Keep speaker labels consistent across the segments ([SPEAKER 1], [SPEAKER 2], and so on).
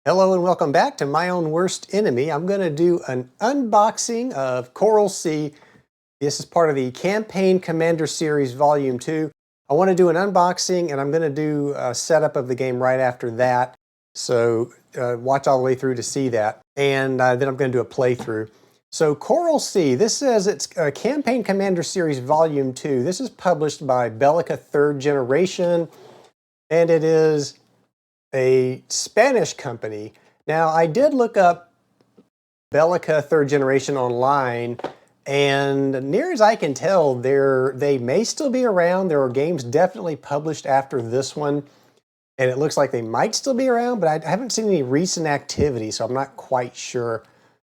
[SPEAKER 1] Hello and welcome back to My Own Worst Enemy. I'm going to do an unboxing of Coral Sea. This is part of the Campaign Commander Series Volume 2. I want to do an unboxing and I'm going to do a setup of the game right after that. So watch all the way through to see that. And then I'm going to do a playthrough. So Coral Sea, this says it's Campaign Commander Series Volume 2. This is published by Bellica 3rd Generation. And it is a Spanish company. Now, I did look up Bellica 3rd Generation online, and near as I can tell, they may still be around. There are games definitely published after this one, and it looks like they might still be around, but I haven't seen any recent activity, so I'm not quite sure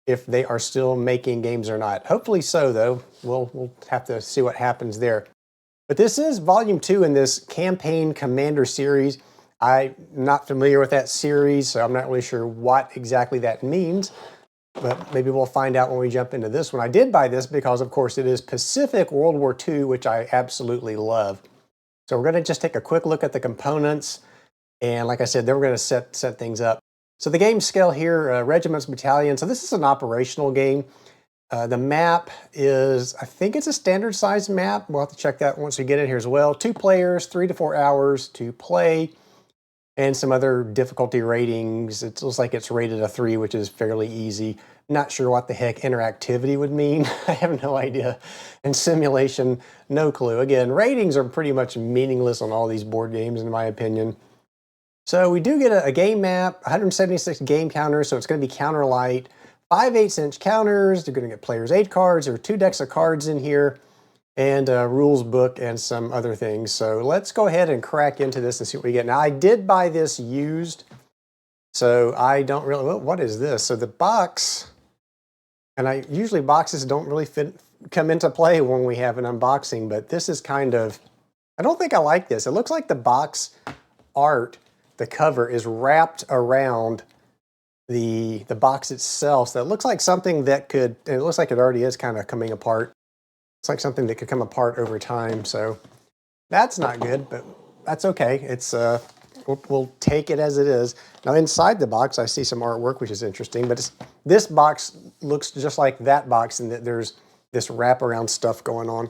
[SPEAKER 1] if they are still making games or not. Hopefully so, though. We'll have to see what happens there. But this is Volume 2 in this Campaign Commander series. I'm not familiar with that series, so I'm not really sure what exactly that means, but maybe we'll find out when we jump into this one. I did buy this because, of course, it is Pacific World War II, which I absolutely love. So we're going to just take a quick look at the components, and like I said, then we're going to set things up. So the game scale here, regiments, battalions. So this is an operational game. The map is, I think it's a standard size map. We'll have to check that once we get in here as well. 2 players, 3 to 4 hours to play. And some other difficulty ratings. It looks like it's rated a 3, which is fairly easy. Not sure what the heck interactivity would mean. I have no idea. And simulation, no clue. Again, ratings are pretty much meaningless on all these board games, in my opinion. So we do get a game map, 176 game counters, so it's going to be counter light. 5/8 inch counters. They're going to get player's aid cards. There are 2 decks of cards in here, and a rules book and some other things. So let's go ahead and crack into this and see what we get. Now, I did buy this used, so I don't really, what is this? So the box, and usually boxes don't really come into play when we have an unboxing, but this is kind of, I don't think I like this. It looks like the box art, the cover is wrapped around the box itself. So it looks like something that could, and it looks like it already is kind of coming apart. It's like something that could come apart over time, so that's not good, but that's okay. It's we'll take it as it is. Now inside the box, I see some artwork, which is interesting, but this box looks just like that box in that there's this wraparound stuff going on.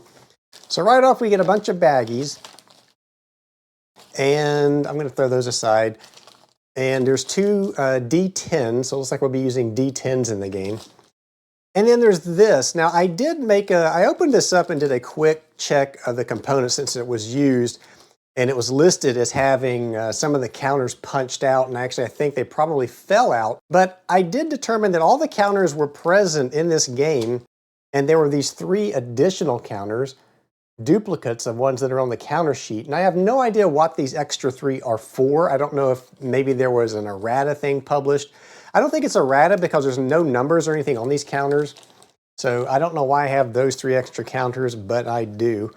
[SPEAKER 1] So right off, we get a bunch of baggies, and I'm going to throw those aside. And there's 2 D10s, so it looks like we'll be using D10s in the game. And then there's this. Now I opened this up and did a quick check of the components since it was used, and it was listed as having some of the counters punched out, and actually I think they probably fell out. But I did determine that all the counters were present in this game, and there were these 3 additional counters, duplicates of ones that are on the counter sheet. And I have no idea what these extra 3 are for. I don't know if maybe there was an errata thing published. I don't think it's errata because there's no numbers or anything on these counters. So I don't know why I have those 3 extra counters, but I do.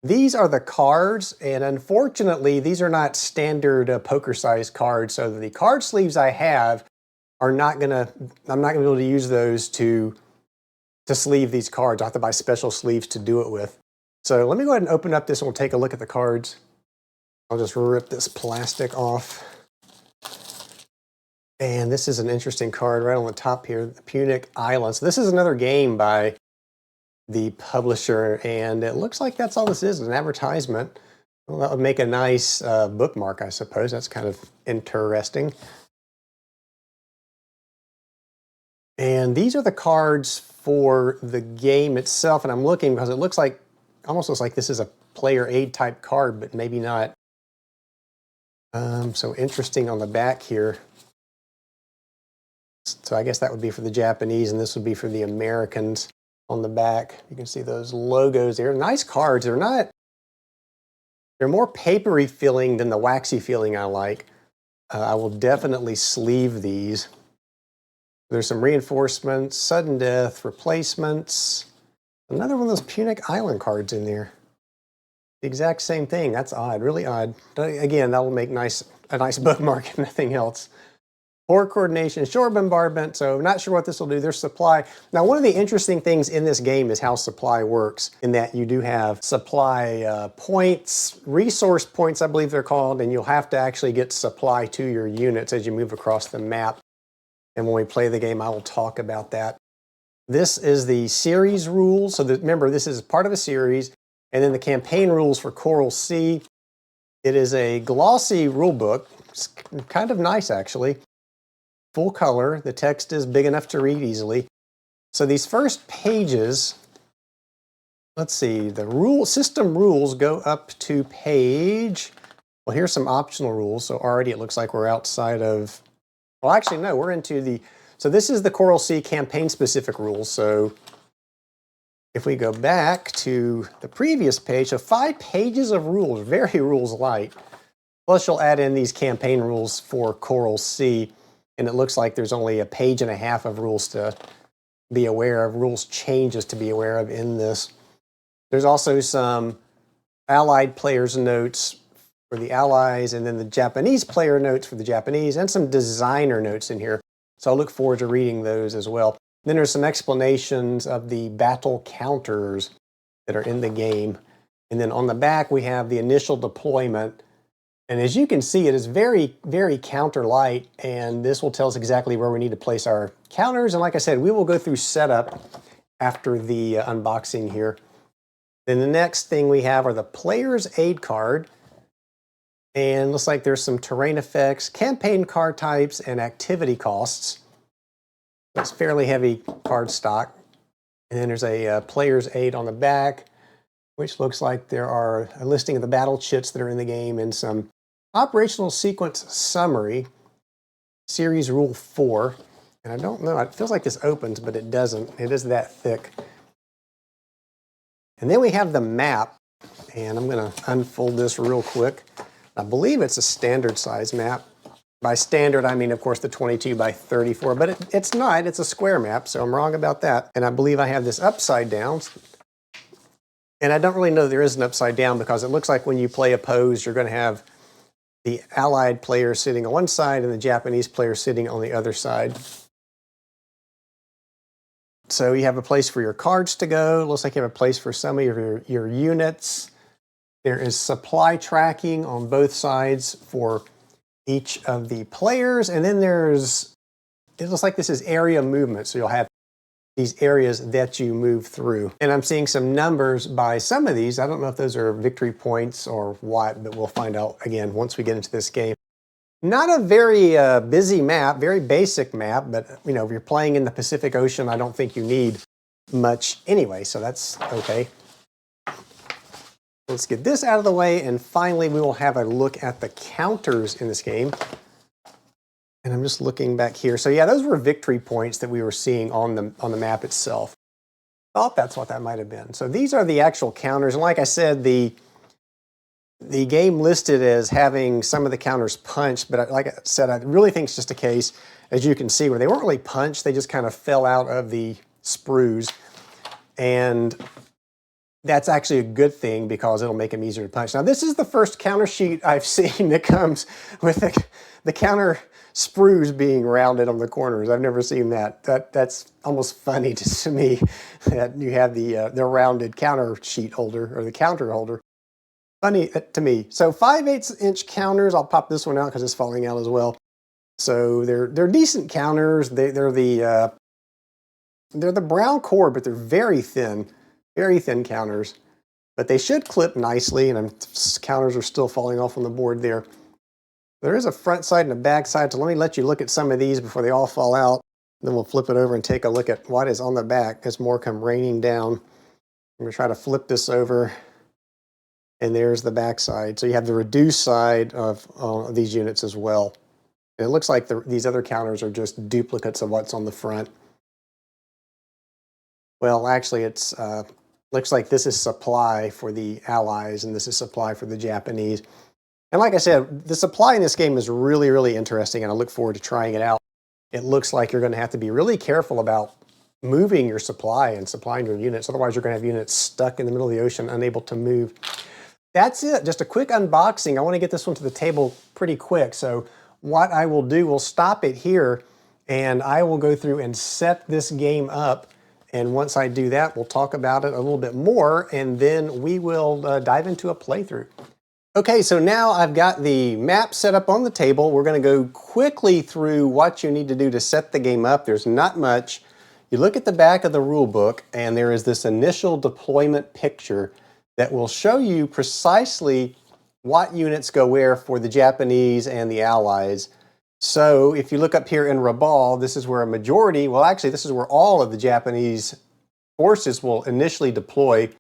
[SPEAKER 1] These are the cards, and unfortunately, these are not standard poker-sized cards. So the card sleeves I have are I'm not gonna be able to use those to sleeve these cards. I'll have to buy special sleeves to do it with. So let me go ahead and open up this and we'll take a look at the cards. I'll just rip this plastic off. And this is an interesting card right on the top here, the Punic Islands. This is another game by the publisher, and it looks like that's all this is, an advertisement. Well, that would make a nice bookmark, I suppose. That's kind of interesting. And these are the cards for the game itself, and I'm looking because it looks like, almost looks like this is a player aid type card, but maybe not. So interesting on the back here. So I guess that would be for the Japanese, and this would be for the Americans on the back. You can see those logos there. Nice cards. They're more papery feeling than the waxy feeling I like. I will definitely sleeve these. There's some reinforcements, sudden death, replacements. Another one of those Punic Island cards in there. The exact same thing. That's odd, really odd. Again, that will make a nice bookmark if nothing else. Forward coordination, shore bombardment, so not sure what this will do. There's supply. Now, one of the interesting things in this game is how supply works, in that you do have supply points, resource points, I believe they're called, and you'll have to actually get supply to your units as you move across the map. And when we play the game, I will talk about that. This is the series rules. So remember, this is part of a series. And then the campaign rules for Coral Sea. It is a glossy rule book. It's kind of nice, actually. Full color. The text is big enough to read easily. So these first pages, let's see, the system rules go up to page, well, here's some optional rules. So already it looks like we're outside of, well, actually, no, we're into so this is the Coral Sea campaign specific rules. So if we go back to the previous page, so 5 pages of rules, very rules light. Plus you'll add in these campaign rules for Coral Sea. And it looks like there's only a page and a half of rules to be aware of, rules changes to be aware of in this. There's also some Allied players' notes for the Allies, and then the Japanese player notes for the Japanese, and some designer notes in here. So I look forward to reading those as well. Then there's some explanations of the battle counters that are in the game. And then on the back, we have the initial deployment. And as you can see, it is very, very counter light, and this will tell us exactly where we need to place our counters. And like I said, we will go through setup after the unboxing here. Then the next thing we have are the player's aid card. And looks like there's some terrain effects, campaign card types, and activity costs. It's fairly heavy card stock. And then there's a player's aid on the back, which looks like there are a listing of the battle chits that are in the game and some operational sequence summary, series rule 4. And I don't know, it feels like this opens, but it doesn't. It is that thick. And then we have the map, and I'm going to unfold this real quick. I believe it's a standard size map. By standard, I mean, of course, the 22 by 34, but it's not. It's a square map, so I'm wrong about that. And I believe I have this upside down. And I don't really know there is an upside down because it looks like when you play opposed, you're going to have the Allied player sitting on one side and the Japanese player sitting on the other side. So you have a place for your cards to go. Looks like you have a place for some of your units. There is supply tracking on both sides for each of the players. And then it looks like this is area movement. So you'll have these areas that you move through. And I'm seeing some numbers by some of these. I don't know if those are victory points or what, but we'll find out again once we get into this game. Not a very busy map, very basic map, but you know, if you're playing in the Pacific Ocean, I don't think you need much anyway, so that's okay. Let's get this out of the way, and finally we will have a look at the counters in this game. And I'm just looking back here. So yeah, those were victory points that we were seeing on the map itself. Thought that's what that might have been. So these are the actual counters, and like I said, the game listed as having some of the counters punched, but like I said, I really think it's just a case, as you can see, where they weren't really punched, they just kind of fell out of the sprues. And that's actually a good thing because it'll make them easier to punch. Now, this is the first counter sheet I've seen that comes with the counter sprues being rounded on the corners. I've never seen that. That's almost funny to me that you have the rounded counter sheet holder or the counter holder. Funny to me. So 5/8 inch counters. I'll pop this one out because it's falling out as well. So they're decent counters. They're the brown core, but they're very thin counters. But they should clip nicely, and counters are still falling off on the board there. There is a front side and a back side, so let me let you look at some of these before they all fall out. Then we'll flip it over and take a look at what is on the back as more come raining down. I'm going to try to flip this over. And there's the back side. So you have the reduced side of these units as well. And it looks like these other counters are just duplicates of what's on the front. Well, actually, it's looks like this is supply for the Allies, and this is supply for the Japanese. And like I said, the supply in this game is really, really interesting, and I look forward to trying it out. It looks like you're going to have to be really careful about moving your supply and supplying your units. Otherwise, you're going to have units stuck in the middle of the ocean, unable to move. That's it. Just a quick unboxing. I want to get this one to the table pretty quick. So what I will do, we'll stop it here and I will go through and set this game up. And once I do that, we'll talk about it a little bit more and then we will dive into a playthrough. Okay, so now I've got the map set up on the table. We're going to go quickly through what you need to do to set the game up. There's not much. You look at the back of the rule book and there is this initial deployment picture that will show you precisely what units go where for the Japanese and the Allies. So if you look up here in Rabaul, this is where a majority, well actually this is where all of the Japanese forces will initially deploy,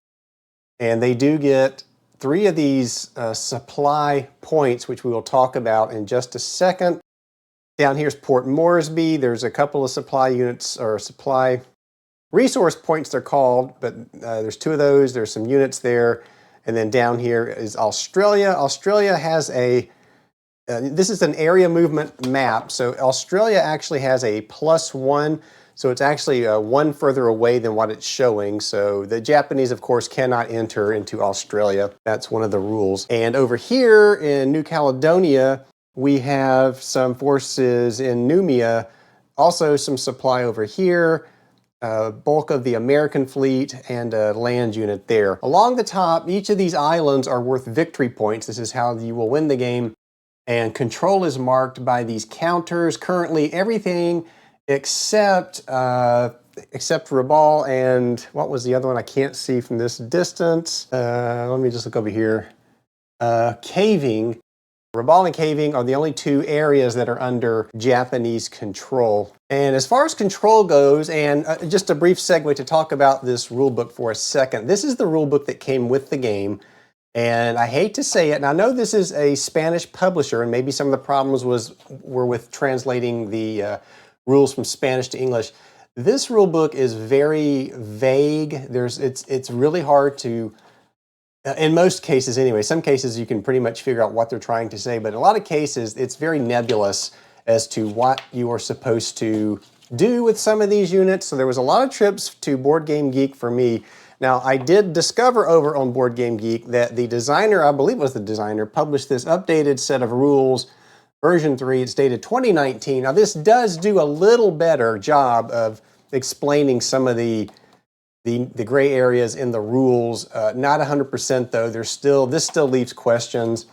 [SPEAKER 1] and they do get 3 of these supply points, which we will talk about in just a second. Down here's Port Moresby. There's a couple of supply units, or supply resource points they're called, but there's 2 of those. There's some units there. And then down here is Australia. Australia has a, this is an area movement map. So Australia actually has a +1. So it's actually 1 further away than what it's showing. So the Japanese, of course, cannot enter into Australia. That's one of the rules. And over here in New Caledonia, we have some forces in Noumea, also some supply over here, bulk of the American fleet and a land unit there. Along the top, each of these islands are worth victory points. This is how you will win the game. And control is marked by these counters. Currently, everything except Rabaul and what was the other one I can't see from this distance. Let me just look over here. Caving. Rabaul and Caving are the only 2 areas that are under Japanese control. And as far as control goes, and just a brief segue to talk about this rule book for a second. This is the rule book that came with the game. And I hate to say it, and I know this is a Spanish publisher, and maybe some of the problems were with translating the rules from Spanish to English. This rule book is very vague. It's really hard to, in most cases anyway, some cases you can pretty much figure out what they're trying to say, but in a lot of cases it's very nebulous as to what you are supposed to do with some of these units. So there was a lot of trips to Board Game Geek for me. Now I did discover over on Board Game Geek that the designer, I believe it was the designer, published this updated set of rules, version 3, it's dated 2019. Now this does do a little better job of explaining some of the gray areas in the rules. Not 100% though, this still leaves questions.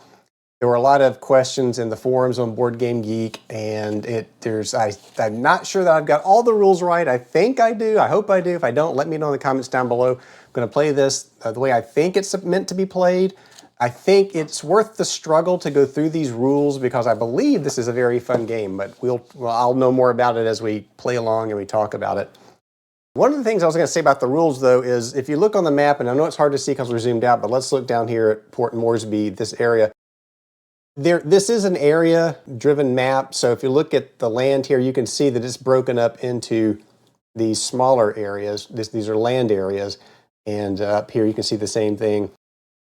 [SPEAKER 1] There were a lot of questions in the forums on Board Game Geek, and I'm not sure that I've got all the rules right. I think I do, I hope I do. If I don't, let me know in the comments down below. I'm gonna play this the way I think it's meant to be played. I think it's worth the struggle to go through these rules because I believe this is a very fun game, but I'll know more about it as we play along and we talk about it. One of the things I was going to say about the rules though is if you look on the map, and I know it's hard to see because we're zoomed out, but let's look down here at Port Moresby, this area. This is an area-driven map, so if you look at the land here, you can see that it's broken up into these smaller areas. These are land areas, and up here you can see the same thing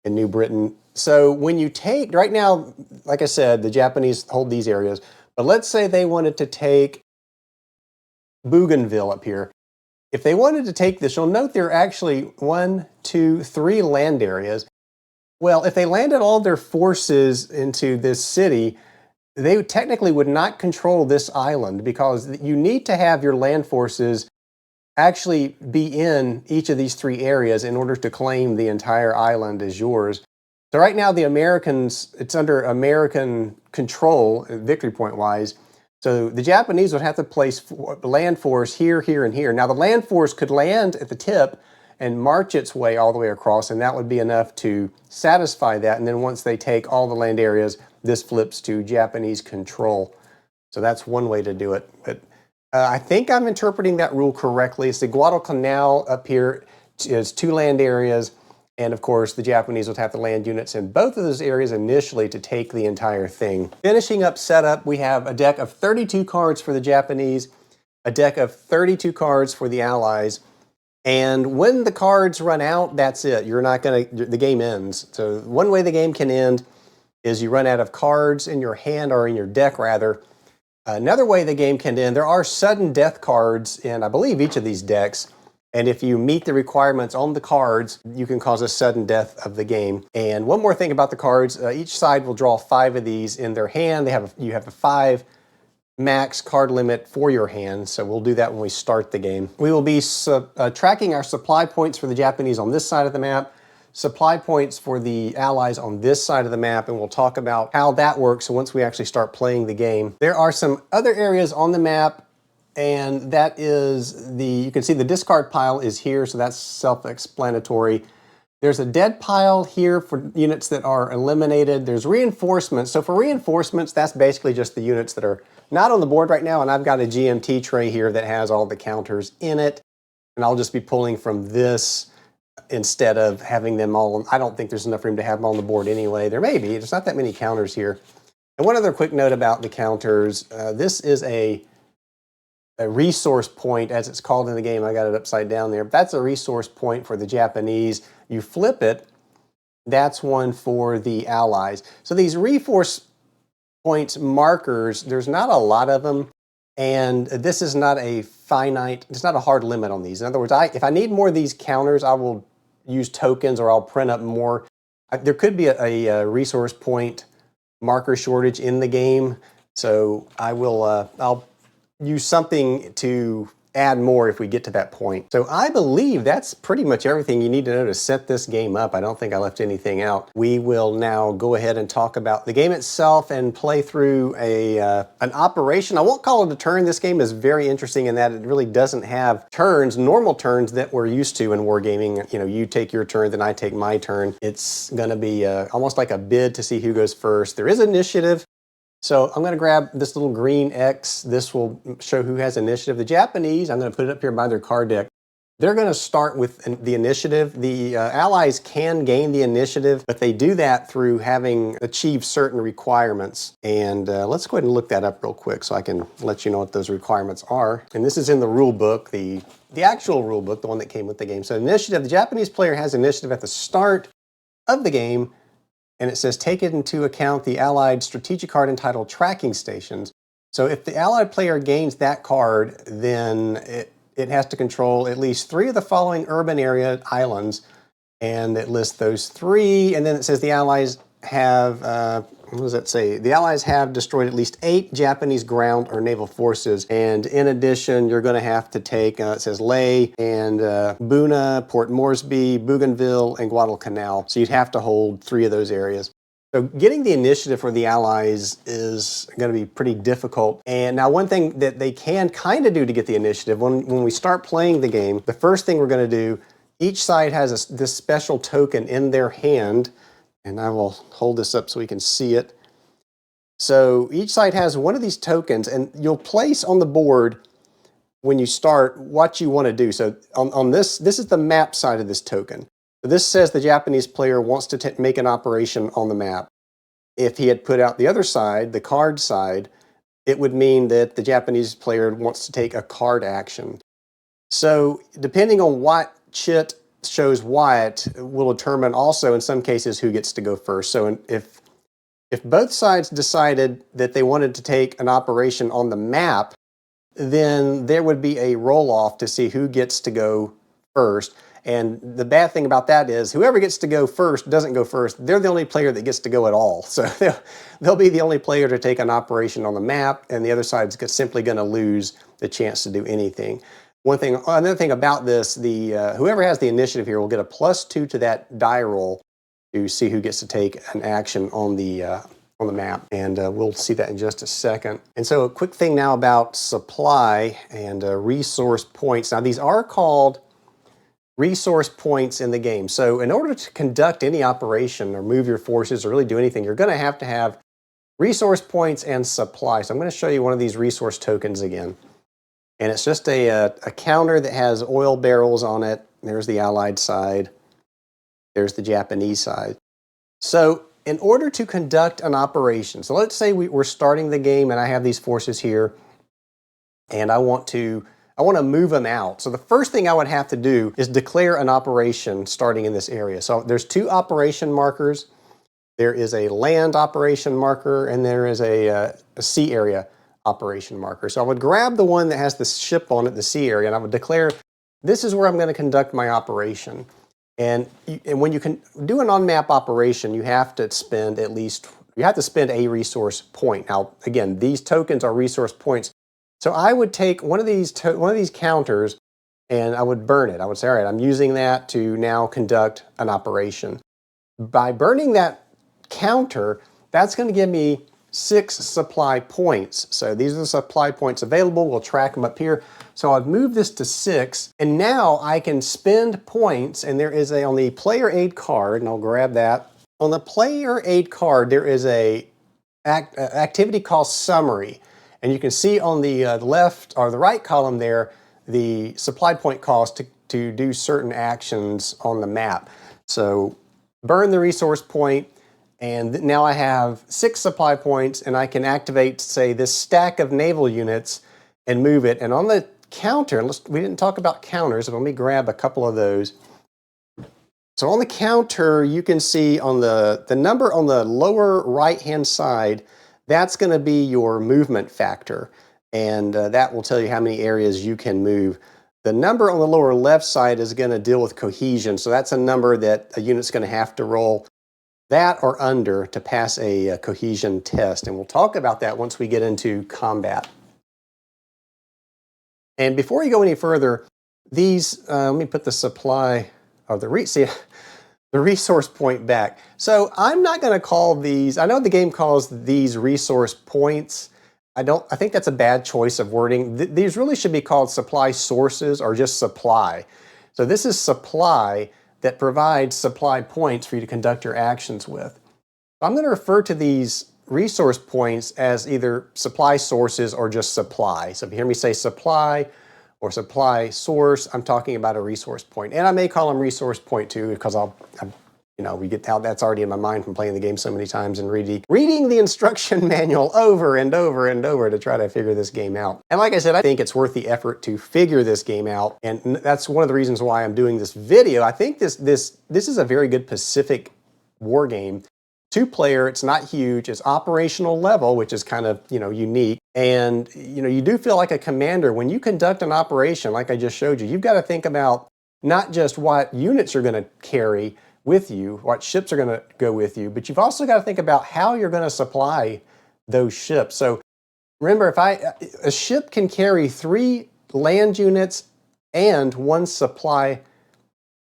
[SPEAKER 1] in New Britain. So when you take, right now, like I said, the Japanese hold these areas, but let's say they wanted to take Bougainville up here. If they wanted to take this, you'll note there are actually 1, 2, 3 land areas. Well, if they landed all their forces into this city, they technically would not control this island because you need to have your land forces actually be in each of these 3 areas in order to claim the entire island as yours. So right now the Americans, it's under American control, victory point wise. So the Japanese would have to place the land force here, here, and here. Now the land force could land at the tip and march its way all the way across, and that would be enough to satisfy that. And then once they take all the land areas, this flips to Japanese control. So that's one way to do it. But I think I'm interpreting that rule correctly. It's the Guadalcanal up here is 2 land areas, and of course the Japanese would have to land units in both of those areas initially to take the entire thing. Finishing up setup, we have a deck of 32 cards for the Japanese, a deck of 32 cards for the Allies, and when the cards run out, that's it. The game ends. So one way the game can end is you run out of cards in your hand, or in your deck rather. Another way the game can end, there are sudden death cards in, I believe, each of these decks. And if you meet the requirements on the cards, you can cause a sudden death of the game. And one more thing about the cards, each side will draw 5 of these in their hand. You have a 5 max card limit for your hand, so we'll do that when we start the game. We will be tracking our supply points for the Japanese on this side of the map, supply points for the Allies on this side of the map, and we'll talk about how that works once we actually start playing the game. There are some other areas on the map, and that is you can see the discard pile is here, so that's self-explanatory. There's a dead pile here for units that are eliminated. There's reinforcements. So for reinforcements, that's basically just the units that are not on the board right now, and I've got a GMT tray here that has all the counters in it, and I'll just be pulling from this instead of having them all. I don't think there's enough room to have them on the board anyway. There may be. There's not that many counters here. And one other quick note about the counters. This is a resource point, as it's called in the game. I got it upside down there. That's a resource point for the Japanese. You flip it, that's one for the Allies. So these resource points markers, there's not a lot of them, and this is not a finite, it's not a hard limit on these. In other words, if I need more of these counters, I will use tokens or I'll print up more. There could be a resource point marker shortage in the game, so I'll use something to add more if we get to that point. So I believe that's pretty much everything you need to know to set this game up. I don't think I left anything out. We will now go ahead and talk about the game itself and play through an operation. I won't call it a turn. This game is very interesting in that it really doesn't have turns, normal turns that we're used to in wargaming. You know, you take your turn, then I take my turn. It's gonna be almost like a bid to see who goes first. There is initiative. So I'm going to grab this little green X. This will show who has initiative. The Japanese, I'm going to put it up here by their card deck. They're going to start with the initiative. The Allies can gain the initiative, but they do that through having achieved certain requirements. And let's go ahead and look that up real quick so I can let you know what those requirements are. And this is in the rule book, the actual rule book, the one that came with the game. So initiative, the Japanese player has initiative at the start of the game. And it says, take into account the Allied strategic card entitled Tracking Stations. So if the Allied player gains that card, then it has to control at least 3 of the following urban area islands. And it lists those 3. And then it says the Allies have, what does that say? The Allies have destroyed at least 8 Japanese ground or naval forces. And in addition, you're going to have to take, it says Leh and Buna, Port Moresby, Bougainville, and Guadalcanal. So you'd have to hold 3 of those areas. So getting the initiative for the Allies is going to be pretty difficult. And now one thing that they can kind of do to get the initiative, when we start playing the game, the first thing we're going to do, each side has this special token in their hand. And I will hold this up so we can see it. So each side has one of these tokens, and you'll place on the board when you start what you want to do. So on this is the map side of this token. So this says the Japanese player wants to make an operation on the map. If he had put out the other side, the card side, it would mean that the Japanese player wants to take a card action. So depending on what chit shows what will determine also in some cases who gets to go first. So if both sides decided that they wanted to take an operation on the map, then there would be a roll-off to see who gets to go first. And the bad thing about that is whoever gets to go first doesn't go first. They're the only player that gets to go at all. So they'll be the only player to take an operation on the map, and the other side's simply going to lose the chance to do anything. Another thing about this, whoever has the initiative here will get a +2 to that die roll to see who gets to take an action on the map, and we'll see that in just a second. And so a quick thing now about supply and resource points. Now these are called resource points in the game. So in order to conduct any operation or move your forces or really do anything, you're going to have resource points and supply. So I'm going to show you one of these resource tokens again. And it's just a counter that has oil barrels on it. There's the Allied side. There's the Japanese side. So in order to conduct an operation, so let's say we're starting the game and I have these forces here and I want to move them out. So the first thing I would have to do is declare an operation starting in this area. So there's 2 operation markers. There is a land operation marker and there is a sea area operation marker. So I would grab the one that has the ship on it, the sea area, and I would declare this is where I'm going to conduct my operation. And when you can do an on-map operation, you have to spend a resource point. Now, again, these tokens are resource points. So I would take one of these counters and I would burn it. I would say, all right, I'm using that to now conduct an operation. By burning that counter, that's going to give me 6 supply points. So these are the supply points available. We'll track them up here. So I've moved this to 6, and now I can spend points, and there is on the player aid card, and I'll grab that. On the player aid card, there is a activity called summary, and you can see on the left or the right column there the supply point cost to do certain actions on the map. So burn the resource point, and now I have 6 supply points, and I can activate, say, this stack of naval units and move it. And on the counter, we didn't talk about counters, so let me grab a couple of those. So on the counter, you can see on the number on the lower right-hand side, that's going to be your movement factor. And that will tell you how many areas you can move. The number on the lower left side is going to deal with cohesion. So that's a number that a unit's going to have to roll that or under to pass a cohesion test. And we'll talk about that once we get into combat. And before you go any further, these, let me put the supply of the resource point back. So I'm not going to call these, I know the game calls these resource points. I think that's a bad choice of wording. These really should be called supply sources or just supply. So this is supply that provides supply points for you to conduct your actions with. I'm going to refer to these resource points as either supply sources or just supply. So if you hear me say supply or supply source, I'm talking about a resource point. And I may call them resource point too, because we get how that's already in my mind from playing the game so many times and reading the instruction manual over and over and over to try to figure this game out. And like I said, I think it's worth the effort to figure this game out. And that's one of the reasons why I'm doing this video. I think this is a very good Pacific war game. 2-player, it's not huge, it's operational level, which is kind of, unique. And, you do feel like a commander. When you conduct an operation, like I just showed you, you've got to think about not just what units you're going to carry with you, what ships are going to go with you, but you've also got to think about how you're going to supply those ships. So remember, a ship can carry 3 land units and 1 supply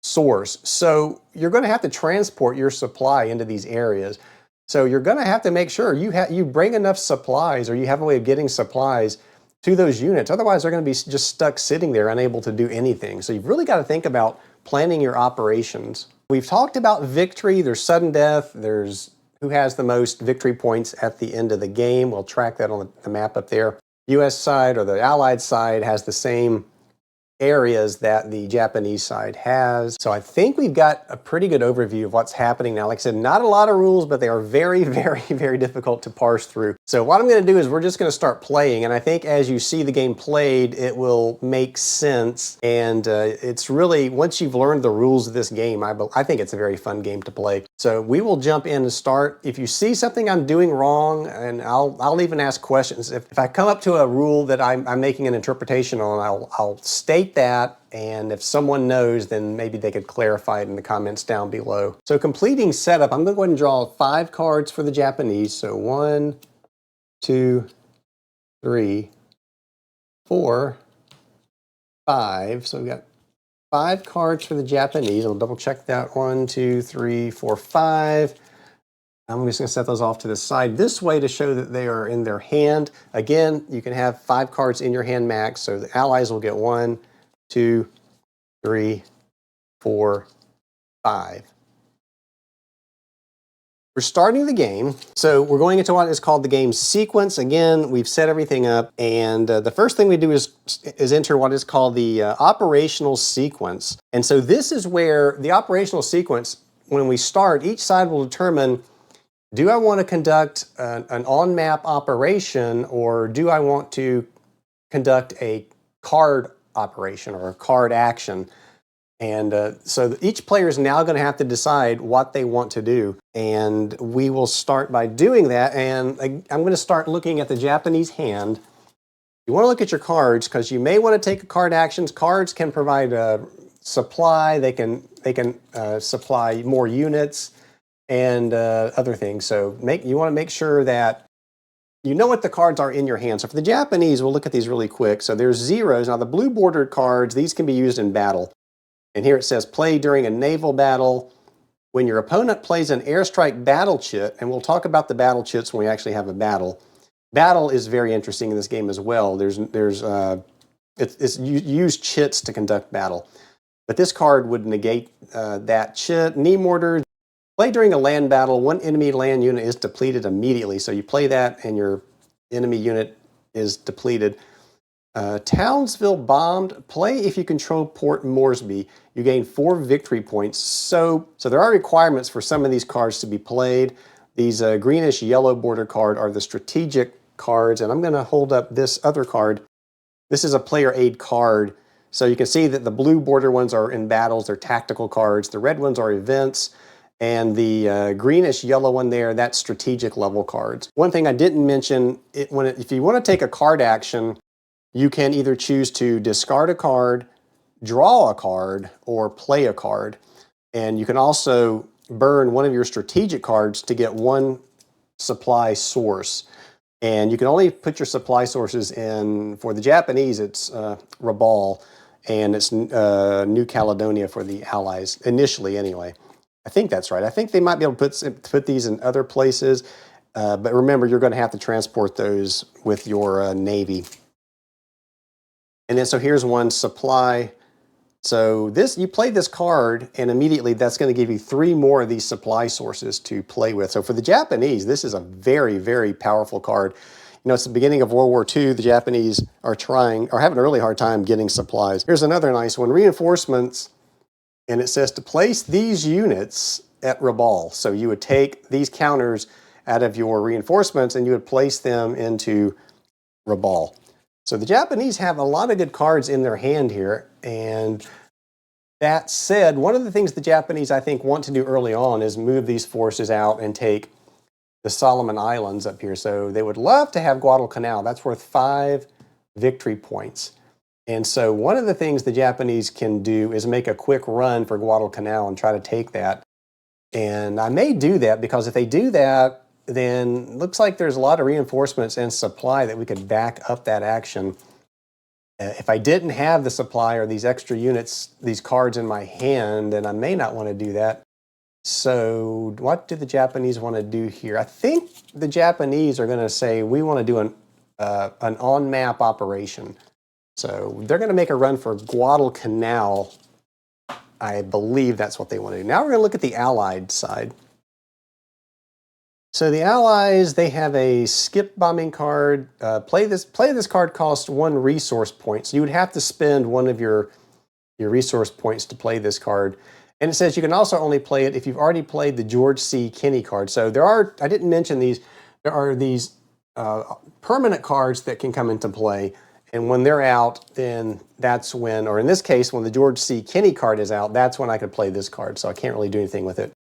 [SPEAKER 1] source. So you're going to have to transport your supply into these areas. So you're going to have to make sure you bring enough supplies, or you have a way of getting supplies to those units. Otherwise, they're going to be just stuck sitting there, unable to do anything. So you've really got to think about planning your operations. We've talked about victory. There's sudden death. There's who has the most victory points at the end of the game. We'll track that on the map up there. US side or the Allied side has the same areas that the Japanese side has. So I think we've got a pretty good overview of what's happening now. Like I said, not a lot of rules, but they are very, very, very difficult to parse through. So what I'm going to do is we're just going to start playing, and I think as you see the game played, it will make sense. And it's really, once you've learned the rules of this game, I think it's a very fun game to play. So we will jump in and start. If you see something I'm doing wrong, and I'll even ask questions. If I come up to a rule that I'm making an interpretation on, I'll state that, and if someone knows, then maybe they could clarify it in the comments down below. So completing setup, I'm going to go ahead and draw 5 cards for the Japanese. So 1, 2, 3, 4, 5. So we've got 5 cards for the Japanese. I'll double check that. 1, 2, 3, 4, 5. I'm just going to set those off to the side this way to show that they are in their hand. Again, you can have 5 cards in your hand max, so the allies will get 1, 2, 3, 4, 5. We're starting the game, so we're going into what is called the game sequence. Again, we've set everything up, and the first thing we do is enter what is called the operational sequence. And so this is where the operational sequence, when we start, each side will determine, do I want to conduct an on-map operation, or do I want to conduct a card operation or a card action? And so each player is now going to have to decide what they want to do. And we will start by doing that. And I'm going to start looking at the Japanese hand. You want to look at your cards because you may want to take a card actions. Cards can provide a supply. They can supply more units and other things. So you want to make sure that you know what the cards are in your hand. So for the Japanese, we'll look at these really quick. So there's zeros. Now the blue bordered cards, these can be used in battle. And here it says play during a naval battle. When your opponent plays an airstrike battle chit, and we'll talk about the battle chits when we actually have a battle. Battle is very interesting in this game as well. You use chits to conduct battle. But this card would negate that chit. Knee mortar. Play during a land battle, one enemy land unit is depleted immediately. So you play that and your enemy unit is depleted. Townsville bombed. Play if you control Port Moresby. You gain 4 victory points. So there are requirements for some of these cards to be played. These greenish yellow border card are the strategic cards. And I'm going to hold up this other card. This is a player aid card. So you can see that the blue border ones are in battles. They're tactical cards. The red ones are events. And the greenish yellow one there, that's strategic level cards. One thing I didn't mention, if you want to take a card action, you can either choose to discard a card, draw a card, or play a card. And you can also burn one of your strategic cards to get one supply source. And you can only put your supply sources in, for the Japanese, it's Rabaul, and it's New Caledonia for the Allies, initially anyway. I think that's right. I think they might be able to put these in other places, but remember, you're going to have to transport those with your Navy. And then, so here's one supply. So you play this card, and immediately that's going to give you 3 more of these supply sources to play with. So for the Japanese, this is a very, very powerful card. You know, it's the beginning of World War II. The Japanese are having a really hard time getting supplies. Here's another nice one, reinforcements. And it says to place these units at Rabaul. So you would take these counters out of your reinforcements and you would place them into Rabaul. So the Japanese have a lot of good cards in their hand here. And that said, one of the things the Japanese, I think, want to do early on is move these forces out and take the Solomon Islands up here. So they would love to have Guadalcanal. That's worth 5 victory points. And so one of the things the Japanese can do is make a quick run for Guadalcanal and try to take that. And I may do that because if they do that, then it looks like there's a lot of reinforcements and supply that we could back up that action. If I didn't have the supply or these extra units, these cards in my hand, then I may not want to do that. So what do the Japanese want to do here? I think the Japanese are going to say, we want to do an on-map operation. So they're going to make a run for Guadalcanal. I believe that's what they want to do. Now we're going to look at the Allied side. So the Allies, they have a skip bombing card. Play this card costs 1 resource point. So you would have to spend one of your resource points to play this card. And it says you can also only play it if you've already played the George C. Kinney card. So I didn't mention these, there are these permanent cards that can come into play. And when they're out, then that's when, or in this case, when the George C. Kinney card is out, that's when I could play this card. So I can't really do anything with it.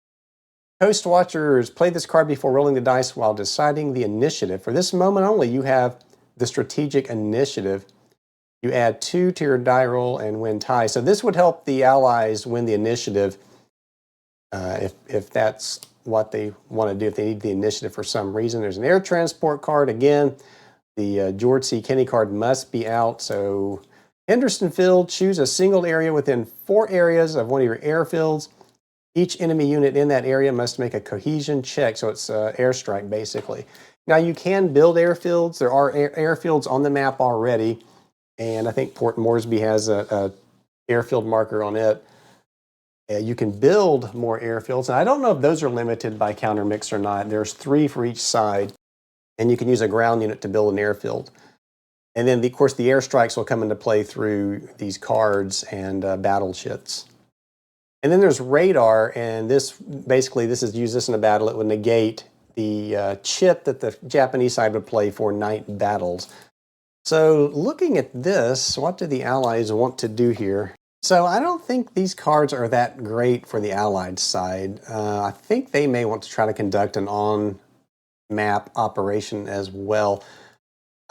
[SPEAKER 1] Coast Watchers, play this card before rolling the dice while deciding the initiative. For this moment only, you have the strategic initiative. You add 2 to your die roll and win tie. So this would help the Allies win the initiative if that's what they want to do, if they need the initiative for some reason. There's an air transport card. Again, the George C. Kinney card must be out. So Henderson Field, choose a single area within 4 areas of one of your airfields. Each enemy unit in that area must make a cohesion check. So it's airstrike, basically. Now, you can build airfields. There are airfields on the map already. And I think Port Moresby has a airfield marker on it. You can build more airfields. And I don't know if those are limited by counter mix or not. There's 3 for each side. And you can use a ground unit to build an airfield. And then, of course, the airstrikes will come into play through these cards and battle chits. And then there's radar, and this is use this in a battle. It would negate the chit that the Japanese side would play for night battles. So looking at this, what do the Allies want to do here? So I don't think these cards are that great for the Allied side. I think they may want to try to conduct an on-map operation as well.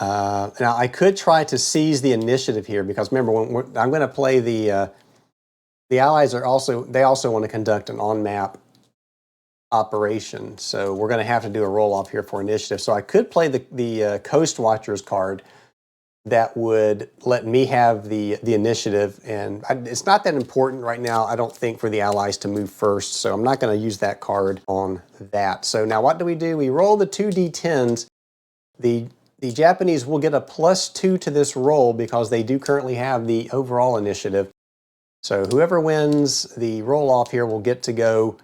[SPEAKER 1] Now I could try to seize the initiative here because remember, I'm going to play the Allies they also want to conduct an on-map operation. So we're going to have to do a roll-off here for initiative. So I could play the Coast Watchers card that would let me have the initiative. And it's not that important right now, I don't think, for the Allies to move first. So I'm not going to use that card on that. So now what do? We roll the 2d10s. The Japanese will get a +2 to this roll because they do currently have the overall initiative. So whoever wins the roll-off here will get to go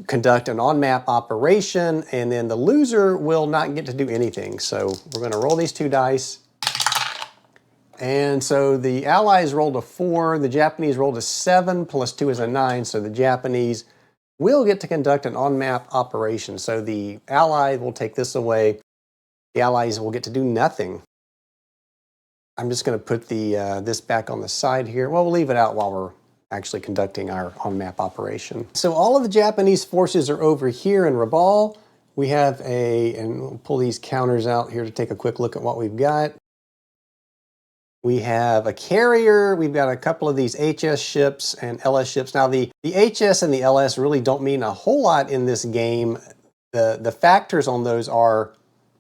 [SPEAKER 1] conduct an on-map operation, and then the loser will not get to do anything. So we're going to roll these 2 dice. And so the Allies rolled a 4, the Japanese rolled a 7, +2 is a 9, so the Japanese will get to conduct an on-map operation. So the Allies will take this away. The Allies will get to do nothing. I'm just going to put this back on the side here. Well, we'll leave it out while we're actually conducting our on-map operation. So all of the Japanese forces are over here in Rabaul. We have and we'll pull these counters out here to take a quick look at what we've got. We have a carrier, we've got a couple of these HS ships and LS ships. Now the HS and the LS really don't mean a whole lot in this game. The factors on those are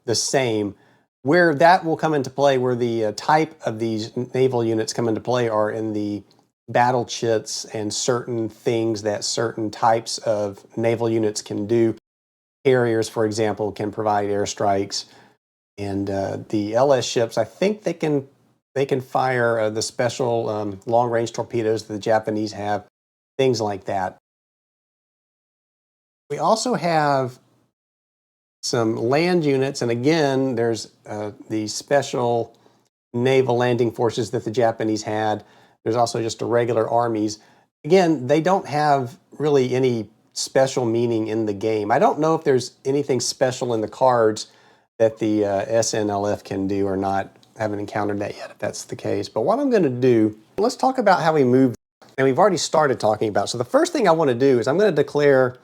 [SPEAKER 1] the same. Where that will come into play, where the type of these naval units come into play, are in the battle chits and certain things that certain types of naval units can do. Carriers, for example, can provide airstrikes. And the LS ships, I think they can fire the special long-range torpedoes that the Japanese have, things like that. We also have some land units, and again, there's the special naval landing forces that the Japanese had. There's also just the regular armies. Again, they don't have really any special meaning in the game. I don't know if there's anything special in the cards that the SNLF can do or not. I haven't encountered that yet, if that's the case. But what I'm going to do, let's talk about how we move. And we've already started talking about. So the first thing I want to do is I'm going to declare,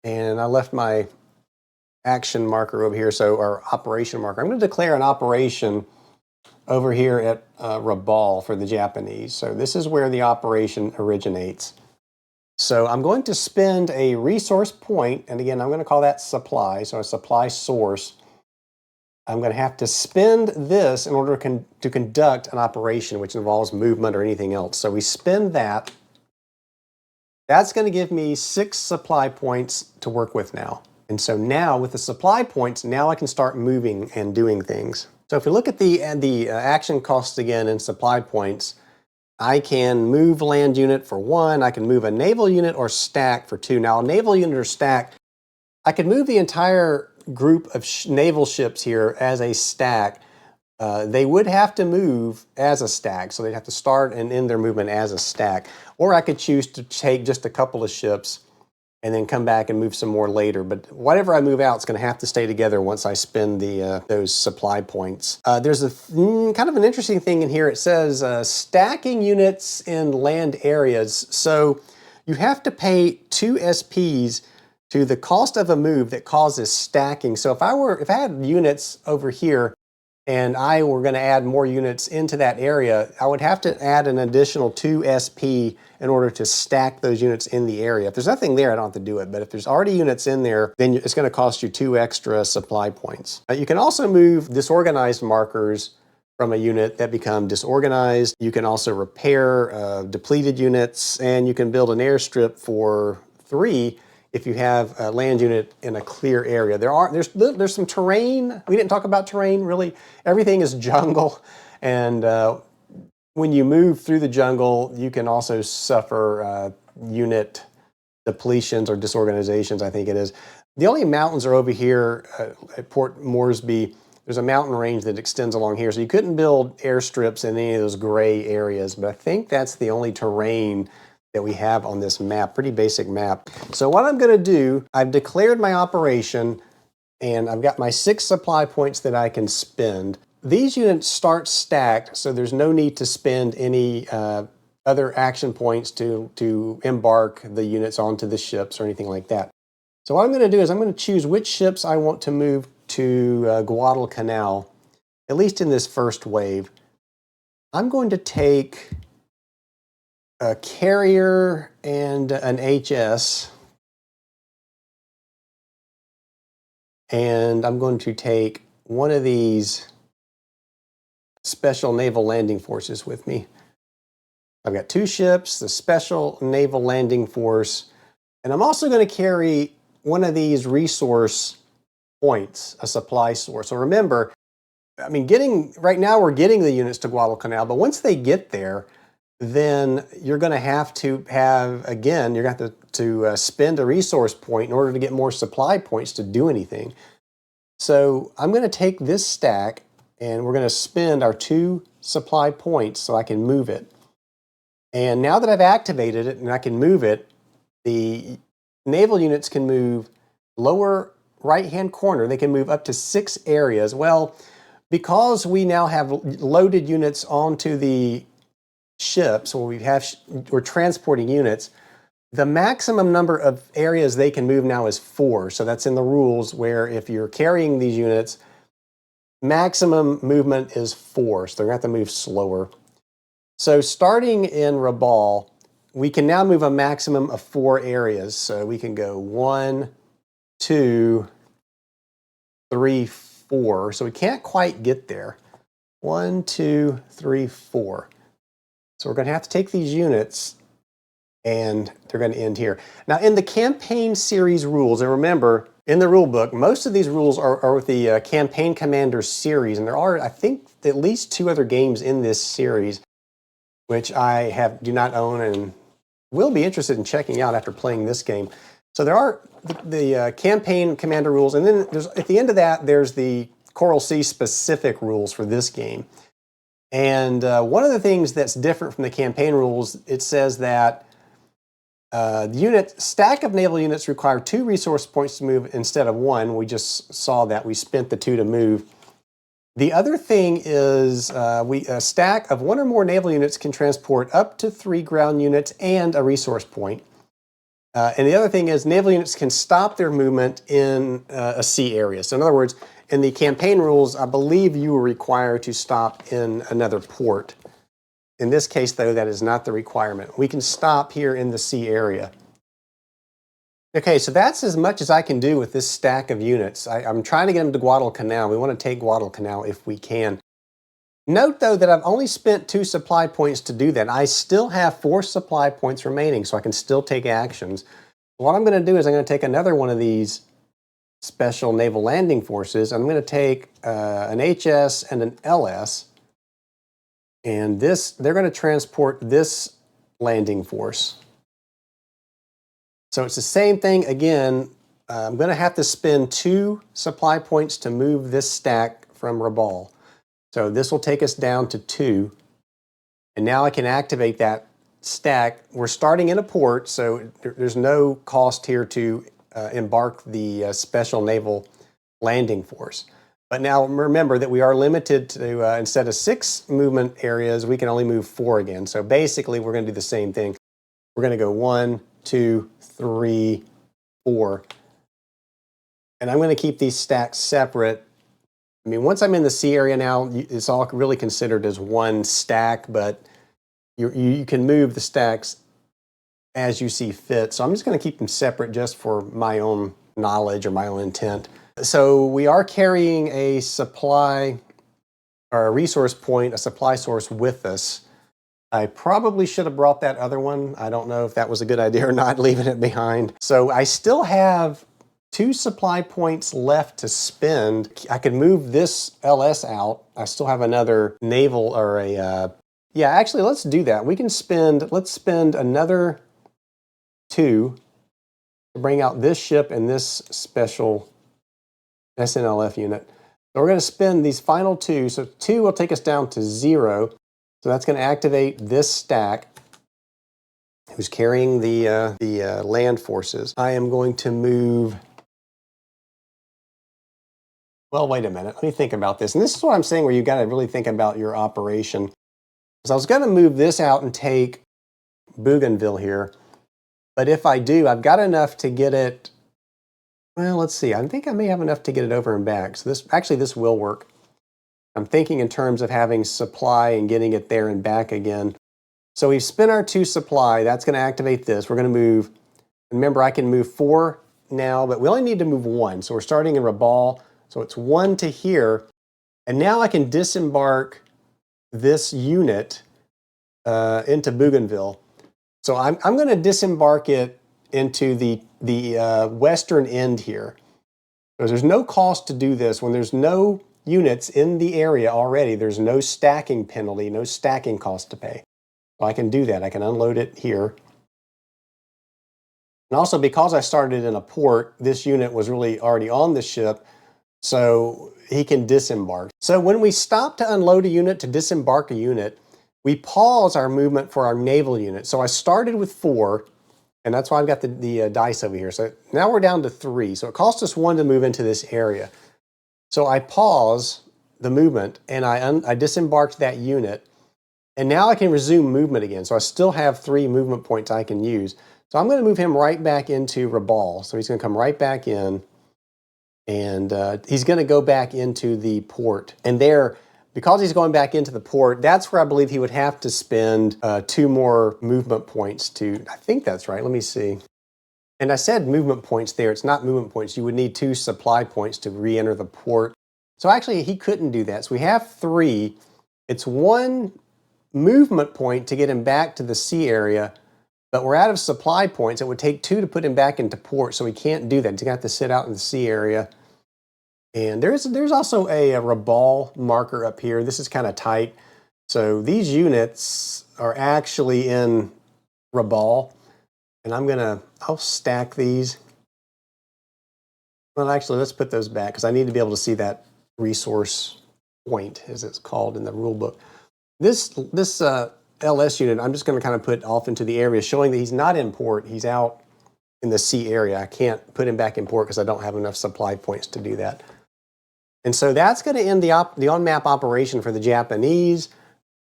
[SPEAKER 1] and I left my action marker over here, or operation marker. I'm going to declare an operation over here at Rabaul for the Japanese. So this is where the operation originates. So I'm going to spend a resource point, and again, I'm going to call that supply, so a supply source. I'm going to have to spend this in order to conduct an operation which involves movement or anything else. So we spend that. That's going to give me 6 supply points to work with now. And so now with the supply points, now I can start moving and doing things. So if we look at the action costs again in supply points, I can move land unit for 1, I can move a naval unit or stack for 2. Now a naval unit or stack, I could move the entire group of naval ships here as a stack. They would have to move as a stack, so they'd have to start and end their movement as a stack. Or I could choose to take just a couple of ships and then come back and move some more later. But whatever I move out is going to have to stay together once I spend those supply points. There's a kind of an interesting thing in here. It says stacking units in land areas. So you have to pay 2 SPs to the cost of a move that causes stacking. So if I had units over here and I were going to add more units into that area, I would have to add an additional 2 SP in order to stack those units in the area. If there's nothing there, I don't have to do it. But if there's already units in there, then it's going to cost you 2 extra supply points. You can also move disorganized markers from a unit that become disorganized. You can also repair depleted units, and you can build an airstrip for 3 if you have a land unit in a clear area. There's some terrain. We didn't talk about terrain, really. Everything is jungle, and when you move through the jungle, you can also suffer unit depletions or disorganizations, I think it is. The only mountains are over here at Port Moresby. There's a mountain range that extends along here, so you couldn't build airstrips in any of those gray areas, but I think that's the only terrain that we have on this map, pretty basic map. So what I'm going to do, I've declared my operation, and I've got my 6 supply points that I can spend. These units start stacked, so there's no need to spend any other action points to embark the units onto the ships or anything like that. So what I'm going to do is I'm going to choose which ships I want to move to Guadalcanal. at least in this first wave. I'm going to take a carrier and an HS, and I'm going to take one of these Special Naval Landing Forces with me. I've got 2 ships, the Special Naval Landing Force, and I'm also going to carry one of these resource points, a supply source. So remember, I mean, right now we're getting the units to Guadalcanal, but once they get there, then you're going to have, again, you're going to have to spend a resource point in order to get more supply points to do anything. So I'm going to take this stack and we're going to spend our 2 supply points so I can move it. And now that I've activated it and I can move it, the naval units can move lower right-hand corner. They can move up to 6 areas. Well, because we now have loaded units onto the ships, or we're transporting units, the maximum number of areas they can move now is 4. So that's in the rules, where if you're carrying these units, maximum movement is 4. So they're going to have to move slower. So starting in Rabaul, we can now move a maximum of 4 areas. So we can go 1, 2, 3, 4. So we can't quite get there. 1, 2, 3, 4. So we're going to have to take these units and they're going to end here. Now in the campaign series rules, and remember, in the rule book, most of these rules are with the Campaign Commander series, and there are, I think, at least 2 other games in this series, which I do not own and will be interested in checking out after playing this game. So there are the Campaign Commander rules, and then at the end of that, there's the Coral Sea specific rules for this game. And one of the things that's different from the campaign rules, it says that the stack of naval units require 2 resource points to move instead of 1. We just saw that. We spent the 2 to move. The other thing is a stack of 1 or more naval units can transport up to 3 ground units and a resource point. And the other thing is naval units can stop their movement in a sea area. So in other words, in the campaign rules, I believe you were required to stop in another port. In this case, though, that is not the requirement. We can stop here in the sea area. Okay, so that's as much as I can do with this stack of units. I'm trying to get them to Guadalcanal. We want to take Guadalcanal if we can. Note, though, that I've only spent 2 supply points to do that. I still have 4 supply points remaining, so I can still take actions. What I'm going to do is I'm going to take another one of these Special Naval Landing Forces. I'm going to take an HS and an LS. And they're going to transport this landing force. So it's the same thing again. I'm going to have to spend 2 supply points to move this stack from Rabaul. So this will take us down to 2. And now I can activate that stack. We're starting in a port, so there's no cost here to embark the Special Naval Landing Force. But now remember that we are limited to, instead of 6 movement areas, we can only move 4 again. So basically, we're going to do the same thing. We're going to go 1, 2, 3, 4. And I'm going to keep these stacks separate. I mean, once I'm in the sea area now, it's all really considered as one stack, but you can move the stacks as you see fit. So I'm just going to keep them separate just for my own knowledge or my own intent. So we are carrying a supply or a resource point, a supply source with us. I probably should have brought that other one. I don't know if that was a good idea or not, leaving it behind. So I still have 2 supply points left to spend. I could move this LS out. I still have another naval or yeah, actually, let's do that. Let's spend another 2 to bring out this ship and this special SNLF unit. So we're going to spend these final 2. So 2 will take us down to 0. So that's going to activate this stack who's carrying the land forces. I am going to move. Well, wait a minute. Let me think about this. And this is what I'm saying, where you got to really think about your operation. Because I was going to move this out and take Bougainville here. But if I do, I've got enough to get it. Well, let's see. I think I may have enough to get it over and back. So this will work. I'm thinking in terms of having supply and getting it there and back again. So we've spent our 2 supply. That's going to activate this. We're going to move. Remember, I can move 4 now, but we only need to move 1. So we're starting in Rabaul. So it's 1 to here. And now I can disembark this unit into Bougainville. So I'm going to disembark it into the western end here. Because there's no cost to do this. When there's no units in the area already, there's no stacking penalty, no stacking cost to pay. So I can do that. I can unload it here. And also, because I started in a port, this unit was really already on the ship, so he can disembark. So when we stop to unload a unit, to disembark a unit, we pause our movement for our naval unit. So I started with 4, and that's why I've got the dice over here. So now we're down to 3. So it cost us 1 to move into this area. So I pause the movement, and I disembarked that unit. And now I can resume movement again. So I still have 3 movement points I can use. So I'm going to move him right back into Rabaul. So he's going to come right back in. And he's going to go back into the port. And there, because he's going back into the port, that's where I believe he would have to spend 2 more movement points to, I think that's right. Let me see. And I said movement points there. It's not movement points. You would need 2 supply points to re-enter the port. So actually, he couldn't do that. So we have 3. It's 1 movement point to get him back to the sea area, but we're out of supply points. It would take 2 to put him back into port, so he can't do that. He's got to sit out in the sea area. And there's also a Rabaul marker up here. This is kind of tight. So these units are actually in Rabaul. And I'll stack these. Well, actually, let's put those back because I need to be able to see that resource point, as it's called in the rule book. This LS unit, I'm just going to kind of put off into the area, showing that he's not in port. He's out in the sea area. I can't put him back in port because I don't have enough supply points to do that. And so that's going to end the on-map operation for the Japanese.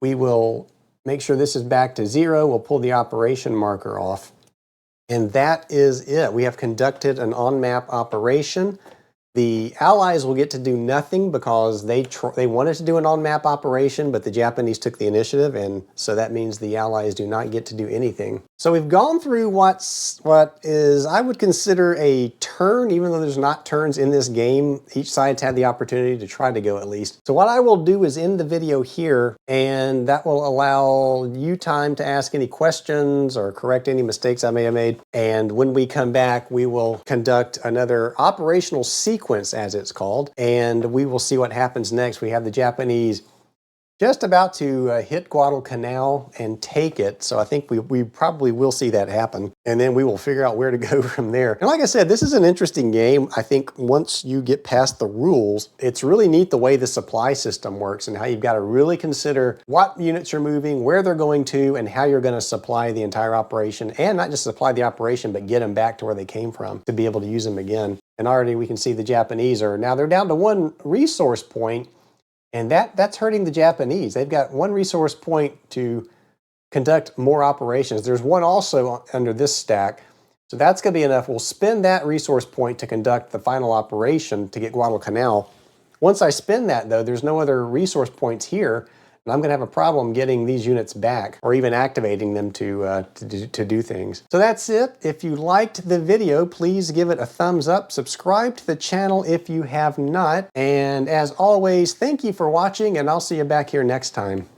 [SPEAKER 1] We will make sure this is back to 0. We'll pull the operation marker off. And that is it. We have conducted an on-map operation. The Allies will get to do nothing because they wanted to do an on-map operation, but the Japanese took the initiative, and so that means the Allies do not get to do anything. So we've gone through what is, I would consider, a turn, even though there's not turns in this game. Each side's had the opportunity to try to go at least. So what I will do is end the video here, and that will allow you time to ask any questions or correct any mistakes I may have made. And when we come back, we will conduct another operational sequence, as it's called, and we will see what happens next. We have the Japanese just about to hit Guadalcanal and take it, so I think we probably will see that happen, and then we will figure out where to go from there. And like I said, this is an interesting game. I think once you get past the rules, it's really neat the way the supply system works and how you've got to really consider what units you're moving, where they're going to, and how you're going to supply the entire operation, and not just supply the operation, but get them back to where they came from to be able to use them again. And already we can see the Japanese they're down to 1 resource point, and that's hurting the Japanese. They've got 1 resource point to conduct more operations. There's 1 also under this stack, so that's going to be enough. We'll spend that resource point to conduct the final operation to get Guadalcanal. Once I spend that, though, there's no other resource points here, and I'm going to have a problem getting these units back or even activating them to do things. So that's it. If you liked the video, please give it a thumbs up. Subscribe to the channel if you have not. And as always, thank you for watching, and I'll see you back here next time.